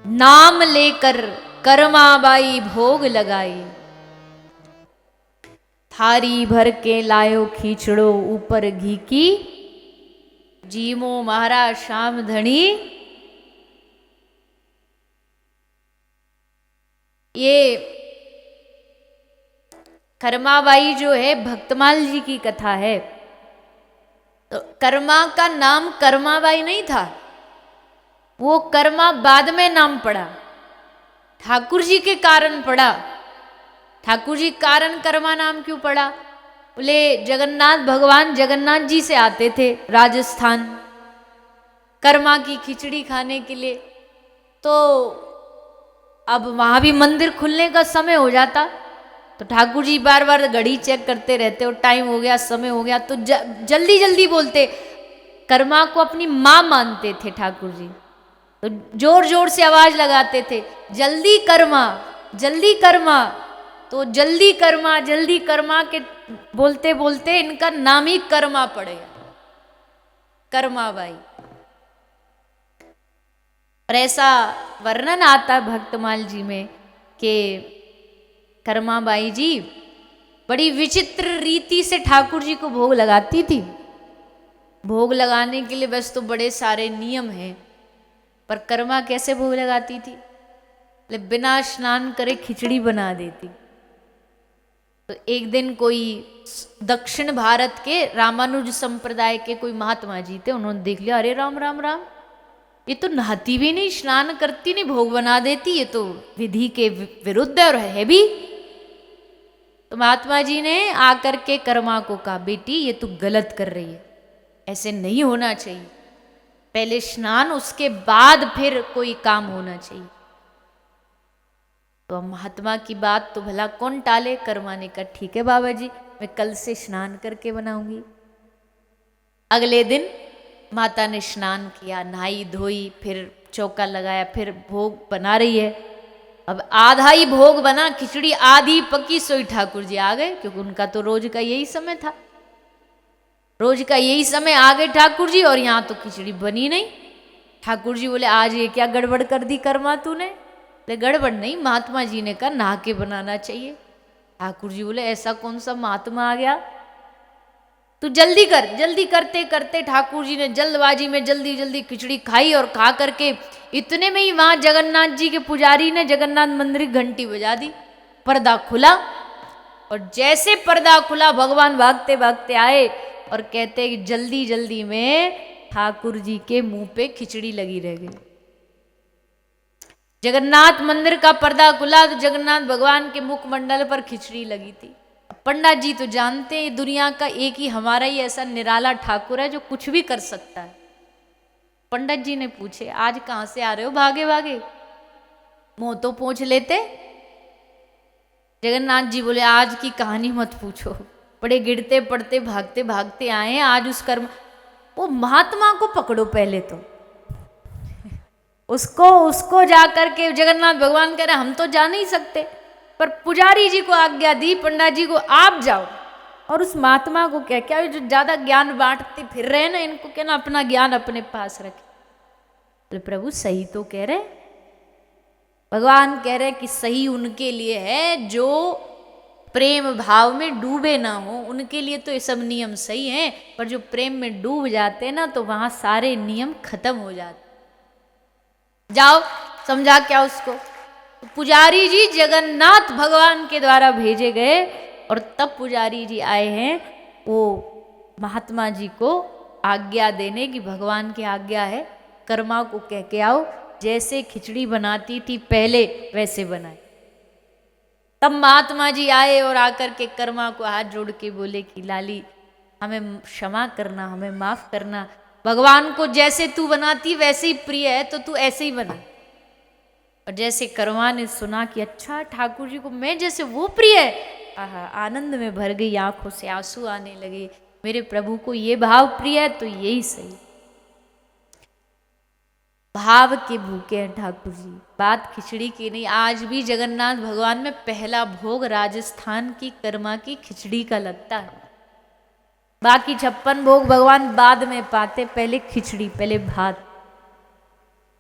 नाम लेकर करमाबाई भोग लगाई। थारी भर के लायो खींचड़ो ऊपर घी की, जीमो महाराज श्याम धनी। ये कर्माबाई जो है भक्तमाल जी की कथा है। तो कर्मा का नाम कर्माबाई नहीं था, वो कर्मा बाद में नाम पड़ा, ठाकुर जी के कारण पड़ा। ठाकुर जी कारण कर्मा नाम क्यों पड़ा? बोले जगन्नाथ भगवान जगन्नाथ जी से आते थे राजस्थान कर्मा की खिचड़ी खाने के लिए। तो अब वहां भी मंदिर खुलने का समय हो जाता, तो ठाकुर जी बार बार घड़ी चेक करते रहते और टाइम हो गया, समय हो गया, तो जल्दी जल्दी बोलते। कर्मा को अपनी माँ मानते थे ठाकुर जी, तो जोर जोर से आवाज लगाते थे, जल्दी कर्मा, जल्दी कर्मा। तो जल्दी कर्मा के बोलते बोलते इनका नाम ही कर्मा पड़ गया, कर्माबाई। और ऐसा वर्णन आता है भक्तमाल जी में कि कर्माबाई जी बड़ी विचित्र रीति से ठाकुर जी को भोग लगाती थी। भोग लगाने के लिए बस तो बड़े सारे नियम हैं, पर कर्मा कैसे भोग लगाती थी? बिना स्नान करे खिचड़ी बना देती। तो एक दिन कोई दक्षिण भारत के रामानुज संप्रदाय के कोई महात्मा जी थे, उन्होंने देख लिया, अरे राम राम राम, ये तो नहाती भी नहीं, स्नान करती नहीं, भोग बना देती, ये तो विधि के विरुद्ध और है भी। तो महात्मा जी ने आकर के कर्मा को कहा, बेटी ये तू गलत कर रही है, ऐसे नहीं होना चाहिए, पहले स्नान उसके बाद फिर कोई काम होना चाहिए। तो महात्मा की बात तो भला कौन टाले। कर्मा ने कहा ठीक है बाबा जी, मैं कल से स्नान करके बनाऊंगी। अगले दिन माता ने स्नान किया, नहाई धोई, फिर चौका लगाया, फिर भोग बना रही है। अब आधा ही भोग बना, खिचड़ी आधी पकी, सोई ठाकुर जी आ गए, क्योंकि उनका तो रोज का यही समय था, रोज का यही समय आ गए ठाकुर जी, और यहाँ तो खिचड़ी बनी नहीं। ठाकुर जी बोले आज ये क्या गड़बड़ कर दी कर्मा तूने? गड़बड़ नहीं, महात्मा जी ने कहा नहा के बनाना चाहिए। ठाकुर जी बोले ऐसा कौन सा महात्मा आ गया, तू जल्दी कर। जल्दी करते करते ठाकुर जी ने जल्दबाजी में जल्दी जल्दी खिचड़ी खाई, और खा करके इतने में ही वहां जगन्नाथ जी के पुजारी ने जगन्नाथ मंदिर की घंटी बजा दी, पर्दा खुला, और जैसे पर्दा खुला भगवान भागते भागते आए और कहते कि जल्दी जल्दी में ठाकुर जी के मुंह पे खिचड़ी लगी रह गई। जगन्नाथ मंदिर का पर्दा खुला तो जगन्नाथ भगवान के मुखमंडल पर खिचड़ी लगी थी। पंडित जी तो जानते हैं दुनिया का एक ही हमारा ही ऐसा निराला ठाकुर है जो कुछ भी कर सकता है। पंडित जी ने पूछे आज कहां से आ रहे हो भागे भागे, मुंह तो पोंछ लेते। जगन्नाथ जी बोले आज की कहानी मत पूछो, बड़े गिरते पड़ते भागते भागते आए हैं आज उस कर्म। वो महात्मा को पकड़ो पहले तो, उसको जाकर के जगन्नाथ भगवान कह रहे हम तो जा नहीं सकते, पर पुजारी जी को आज्ञा दी, पंडित जी को आप जाओ, और उस महात्मा को क्या जो ज्यादा ज्ञान बांटते फिर रहे ना, इनको क्या ना अपना ज्ञान अपने पास रखे। तो प्रभु सही तो कह रहे, भगवान कह रहे कि सही उनके लिए है जो प्रेम भाव में डूबे ना हो, उनके लिए तो ये सब नियम सही हैं, पर जो प्रेम में डूब जाते ना तो वहां सारे नियम खत्म हो जाते। जाओ समझा क्या उसको। पुजारी जी जगन्नाथ भगवान के द्वारा भेजे गए, और तब पुजारी जी आए हैं वो महात्मा जी को आज्ञा देने की, भगवान की आज्ञा है कर्मा को कह के आओ जैसे खिचड़ी बनाती थी पहले वैसे बनाए। तब महात्मा जी आए और आकर के कर्मा को हाथ जोड़ के बोले कि लाली हमें क्षमा करना, हमें माफ करना, भगवान को जैसे तू बनाती वैसे ही प्रिय है तो तू ऐसे ही बना। और जैसे कर्मा ने सुना कि अच्छा ठाकुर जी को मैं जैसे वो प्रिय है, आहा आनंद में भर गई, आंखों से आंसू आने लगे, मेरे प्रभु को ये भाव प्रिय है तो यही सही। भाव के भूखे हैं ठाकुर जी, बात खिचड़ी की नहीं। आज भी जगन्नाथ भगवान में पहला भोग राजस्थान की कर्मा की खिचड़ी का लगता है, बाकी 56 भोग भगवान बाद में पाते, पहले खिचड़ी, पहले भात।